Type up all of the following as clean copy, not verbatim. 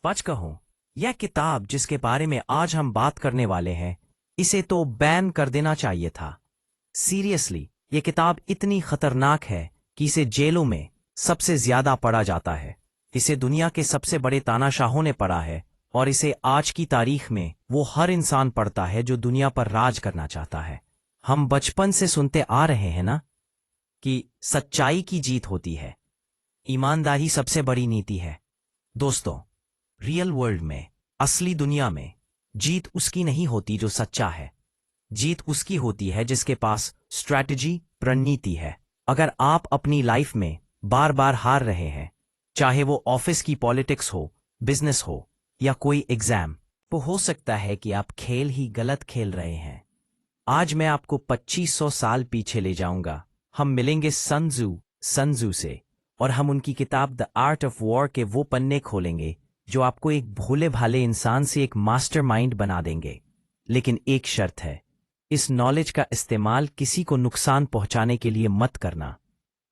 सच कहूं, यह किताब जिसके बारे में आज हम बात करने वाले हैं, इसे तो बैन कर देना चाहिए था। सीरियसली, यह किताब इतनी खतरनाक है कि इसे जेलों में सबसे ज्यादा पढ़ा जाता है। इसे दुनिया के सबसे बड़े तानाशाहों ने पढ़ा है, और इसे आज की तारीख में वो हर इंसान पढ़ता है जो दुनिया पर राज करना चाहता है। हम बचपन से सुनते आ रहे हैं ना कि सच्चाई की जीत होती है, ईमानदारी सबसे बड़ी नीति है। दोस्तों, रियल वर्ल्ड में, असली दुनिया में, जीत उसकी नहीं होती जो सच्चा है। जीत उसकी होती है जिसके पास स्ट्रैटेजी, रणनीति है। अगर आप अपनी लाइफ में बार बार हार रहे हैं, चाहे वो ऑफिस की पॉलिटिक्स हो, बिजनेस हो या कोई एग्जाम, तो हो सकता है कि आप खेल ही गलत खेल रहे हैं। आज मैं आपको 2500 साल पीछे ले जाऊंगा। हम मिलेंगे सन त्जू से, और हम उनकी किताब द आर्ट ऑफ वॉर के वो पन्ने खोलेंगे जो आपको एक भोले भाले इंसान से एक मास्टरमाइंड बना देंगे। लेकिन एक शर्त है, इस नॉलेज का इस्तेमाल किसी को नुकसान पहुंचाने के लिए मत करना,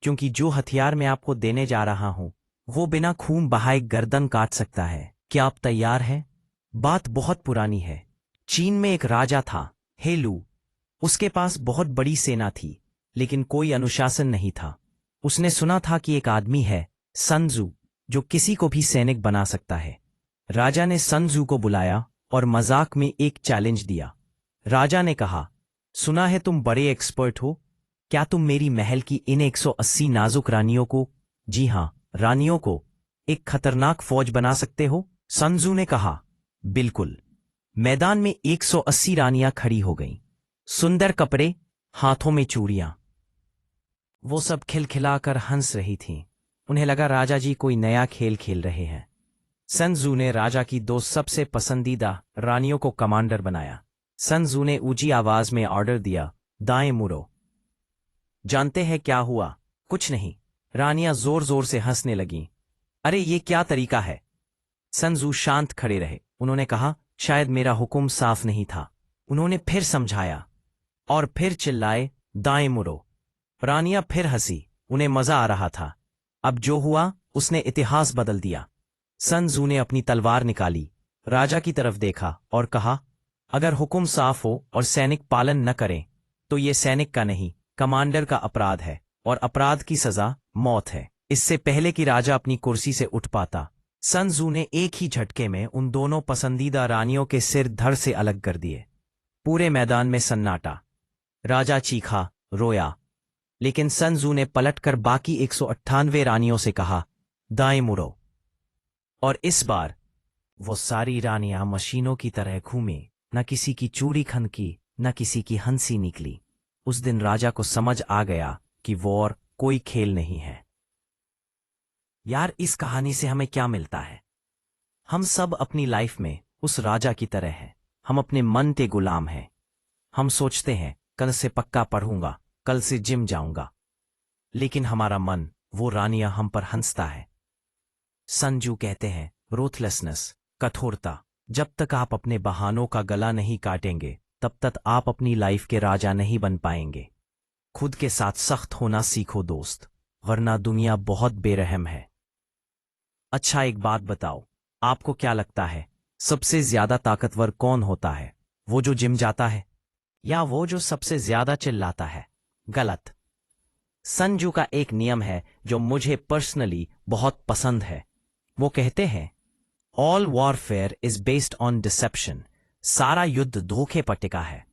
क्योंकि जो हथियार मैं आपको देने जा रहा हूं वो बिना खून बहाए गर्दन काट सकता है। क्या आप तैयार हैं? बात बहुत पुरानी है। चीन में एक राजा था, हेलू। उसके पास बहुत बड़ी सेना थी, लेकिन कोई अनुशासन नहीं था। उसने सुना था कि एक आदमी है, सन त्जू, जो किसी को भी सैनिक बना सकता है। राजा ने सन त्जू को बुलाया और मजाक में एक चैलेंज दिया। राजा ने कहा, सुना है तुम बड़े एक्सपर्ट हो, क्या तुम मेरी महल की इन 180 नाजुक रानियों को, जी हां, रानियों को, एक खतरनाक फौज बना सकते हो? सन त्जू ने कहा, बिल्कुल। मैदान में 180 रानियां खड़ी हो गईं। सुंदर कपड़े, हाथों में चूड़ियां। वो सब खिलखिलाकर हंस रही थीं। उन्हें लगा राजा जी कोई नया खेल खेल रहे हैं। सन त्जू ने राजा की दो सबसे पसंदीदा रानियों को कमांडर बनाया। सन त्जू ने ऊंची आवाज में ऑर्डर दिया, दाएं मुड़ो। जानते हैं क्या हुआ? कुछ नहीं। रानियां जोर जोर से हंसने लगीं। अरे ये क्या तरीका है? सन त्जू शांत खड़े रहे। उन्होंने कहा, शायद मेरा हुक्म साफ नहीं था। उन्होंने फिर समझाया और फिर चिल्लाए, दाएं मुड़ो। रानियां फिर हंसी, उन्हें मजा आ रहा था। अब जो हुआ उसने इतिहास बदल दिया। सन त्जू ने अपनी तलवार निकाली, राजा की तरफ देखा और कहा, अगर हुक्म साफ हो और सैनिक पालन न करें तो ये सैनिक का नहीं, कमांडर का अपराध है, और अपराध की सजा मौत है। इससे पहले कि राजा अपनी कुर्सी से उठ पाता, सन त्जू ने एक ही झटके में उन दोनों पसंदीदा रानियों के सिर धड़ से अलग कर दिए। पूरे मैदान में सन्नाटा। राजा चीखा, रोया, लेकिन सन त्जू ने पलटकर बाकी 198 रानियों से कहा, दाएं मुड़ो। और इस बार वो सारी रानियां मशीनों की तरह घूमी। न किसी की चूड़ी खनकी, न किसी की हंसी निकली। उस दिन राजा को समझ आ गया कि वॉर कोई खेल नहीं है। यार, इस कहानी से हमें क्या मिलता है? हम सब अपनी लाइफ में उस राजा की तरह हैं। हम अपने मन के गुलाम हैं। हम सोचते हैं, कल से पक्का पढ़ूंगा, कल से जिम जाऊंगा, लेकिन हमारा मन, वो रानियां हम पर हंसता है। सन त्जू कहते हैं, रूथलेसनेस, कठोरता। जब तक आप अपने बहानों का गला नहीं काटेंगे, तब तक आप अपनी लाइफ के राजा नहीं बन पाएंगे। खुद के साथ सख्त होना सीखो दोस्त, वरना दुनिया बहुत बेरहम है। अच्छा, एक बात बताओ, आपको क्या लगता है सबसे ज्यादा ताकतवर कौन होता है? वो जो जिम जाता है, या वो जो सबसे ज्यादा चिल्लाता है? गलत। सन त्जू का एक नियम है जो मुझे पर्सनली बहुत पसंद है। वो कहते हैं, all warfare is based on deception. सारा युद्ध धोखे पर टिका है।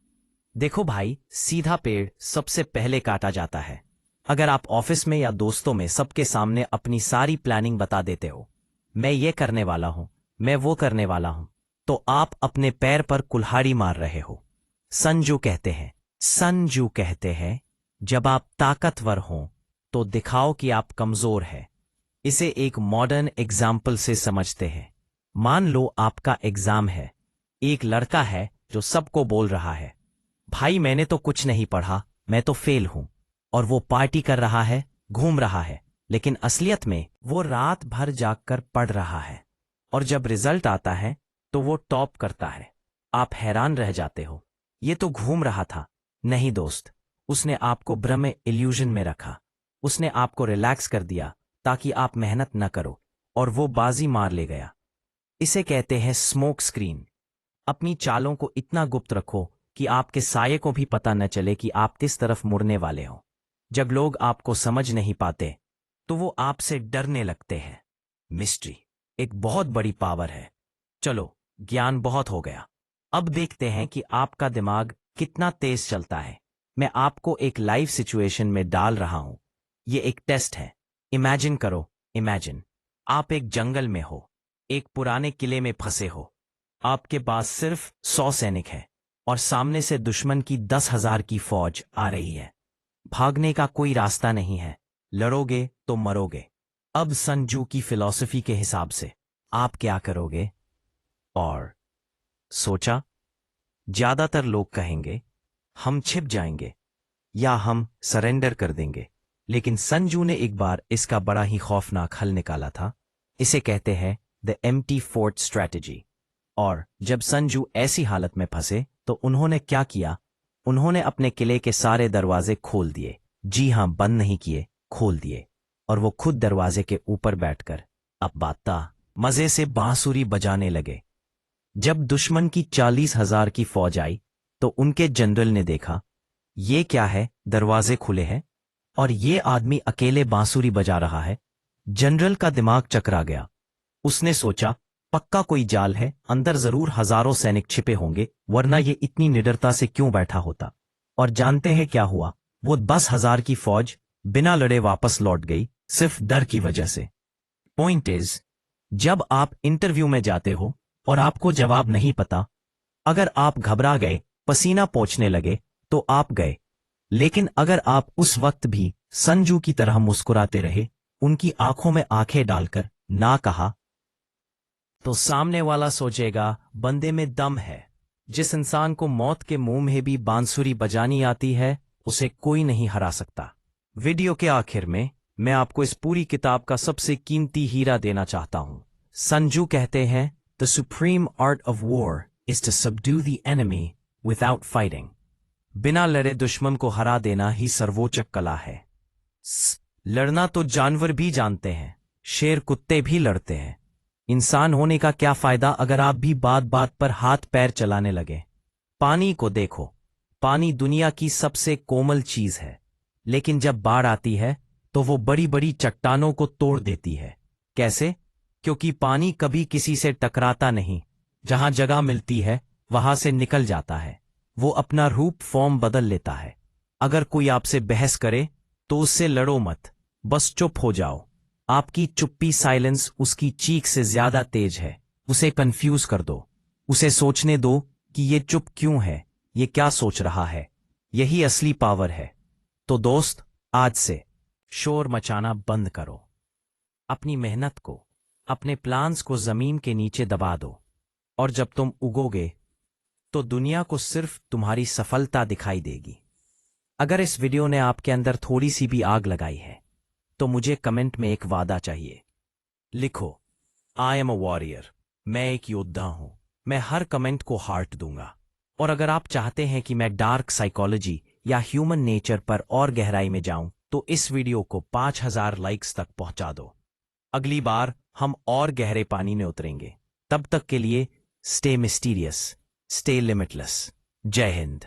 देखो भाई, सीधा पेड़ सबसे पहले काटा जाता है। अगर आप ऑफिस में या दोस्तों में सबके सामने अपनी सारी प्लानिंग बता देते हो, मैं ये करने वाला हूं, मैं वो करने वाला हूं, तो आप अपने पैर पर कुल्हाड़ी मार रहे हो। सन त्जू कहते हैं, जब आप ताकतवर हों तो दिखाओ कि आप कमजोर हैं। इसे एक मॉडर्न एग्जाम्पल से समझते हैं। मान लो आपका एग्जाम है। एक लड़का है जो सबको बोल रहा है, भाई मैंने तो कुछ नहीं पढ़ा, मैं तो फेल हूं। और वो पार्टी कर रहा है, घूम रहा है, लेकिन असलियत में वो रात भर जागकर पढ़ रहा है। और जब रिजल्ट आता है तो वो टॉप करता है। आप हैरान रह जाते हो, ये तो घूम रहा था। नहीं दोस्त, उसने आपको भ्रम इल्यूजन में रखा। उसने आपको रिलैक्स कर दिया ताकि आप मेहनत न करो, और वो बाजी मार ले गया। इसे कहते हैं स्मोक स्क्रीन। अपनी चालों को इतना गुप्त रखो कि आपके साये को भी पता न चले कि आप किस तरफ मुड़ने वाले हो। जब लोग आपको समझ नहीं पाते तो वो आपसे डरने लगते हैं। मिस्ट्री एक बहुत बड़ी पावर है। चलो, ज्ञान बहुत हो गया। अब देखते हैं कि आपका दिमाग कितना तेज चलता है। मैं आपको एक लाइव सिचुएशन में डाल रहा हूं। ये एक टेस्ट है। इमेजिन करो, इमेजिन आप एक जंगल में हो, एक पुराने किले में फंसे हो। आपके पास सिर्फ 100 सैनिक है और सामने से दुश्मन की 10,000 की फौज आ रही है। भागने का कोई रास्ता नहीं है, लड़ोगे तो मरोगे। अब संजू की फिलॉसफी के हिसाब से आप क्या करोगे? और सोचा, ज्यादातर लोग कहेंगे हम छिप जाएंगे या हम सरेंडर कर देंगे, लेकिन संजू ने एक बार इसका बड़ा ही खौफनाक हल निकाला था। इसे कहते हैं द एम्प्टी फोर्ट स्ट्रैटेजी। और जब संजू ऐसी हालत में फंसे तो उन्होंने क्या किया? उन्होंने अपने किले के सारे दरवाजे खोल दिए। जी हां, बंद नहीं किए, खोल दिए। और वो खुद दरवाजे के ऊपर बैठकर अब बाता मजे से बांसुरी बजाने लगे। जब दुश्मन की 40,000 की फौज आई तो उनके जनरल ने देखा, ये क्या है, दरवाजे खुले हैं और ये आदमी अकेले बांसुरी बजा रहा है। जनरल का दिमाग चकरा गया। उसने सोचा, पक्का कोई जाल है, अंदर जरूर हजारों सैनिक छिपे होंगे, वरना ये इतनी निडरता से क्यों बैठा होता। और जानते हैं क्या हुआ? वो 10,000 की फौज बिना लड़े वापस लौट गई, सिर्फ डर की वजह से। पॉइंट इज, जब आप इंटरव्यू में जाते हो और आपको जवाब नहीं पता, अगर आप घबरा गए, पसीना पोंछने लगे, तो आप गए। लेकिन अगर आप उस वक्त भी संजू की तरह मुस्कुराते रहे, उनकी आंखों में आंखें डालकर ना कहा, तो सामने वाला सोचेगा बंदे में दम है। जिस इंसान को मौत के मुंह में भी बांसुरी बजानी आती है, उसे कोई नहीं हरा सकता। वीडियो के आखिर में मैं आपको इस पूरी किताब का सबसे कीमती हीरा देना चाहता हूं। संजू कहते हैं, the supreme art of war is to subdue the enemy without fighting. बिना लड़े दुश्मन को हरा देना ही सर्वोच्च कला है। लड़ना तो जानवर भी जानते हैं, शेर कुत्ते भी लड़ते हैं। इंसान होने का क्या फायदा अगर आप भी बात बात पर हाथ पैर चलाने लगे। पानी को देखो, पानी दुनिया की सबसे कोमल चीज है, लेकिन जब बाढ़ आती है तो वो बड़ी बड़ी चट्टानों को तोड़ देती है। कैसे? क्योंकि पानी कभी किसी से टकराता नहीं, जहां जगह मिलती है वहां से निकल जाता है। वो अपना रूप फॉर्म बदल लेता है। अगर कोई आपसे बहस करे तो उससे लड़ो मत, बस चुप हो जाओ। आपकी चुप्पी, साइलेंस, उसकी चीख से ज्यादा तेज है। उसे कंफ्यूज कर दो, उसे सोचने दो कि ये चुप क्यों है, ये क्या सोच रहा है। यही असली पावर है। तो दोस्त, आज से शोर मचाना बंद करो। अपनी मेहनत को, अपने प्लान्स को जमीन के नीचे दबा दो। और जब तुम उगोगे तो दुनिया को सिर्फ तुम्हारी सफलता दिखाई देगी। अगर इस वीडियो ने आपके अंदर थोड़ी सी भी आग लगाई है तो मुझे कमेंट में एक वादा चाहिए। लिखो, आई एम अ वॉरियर। मैं एक योद्धा हूं। मैं हर कमेंट को हार्ट दूंगा। और अगर आप चाहते हैं कि मैं डार्क साइकोलॉजी या ह्यूमन नेचर पर और गहराई में जाऊं तो इस वीडियो को 5,000 लाइक्स तक पहुंचा दो। अगली बार हम और गहरे पानी में उतरेंगे। तब तक के लिए स्टे मिस्टीरियस, स्टे लिमिटलेस। जय हिंद।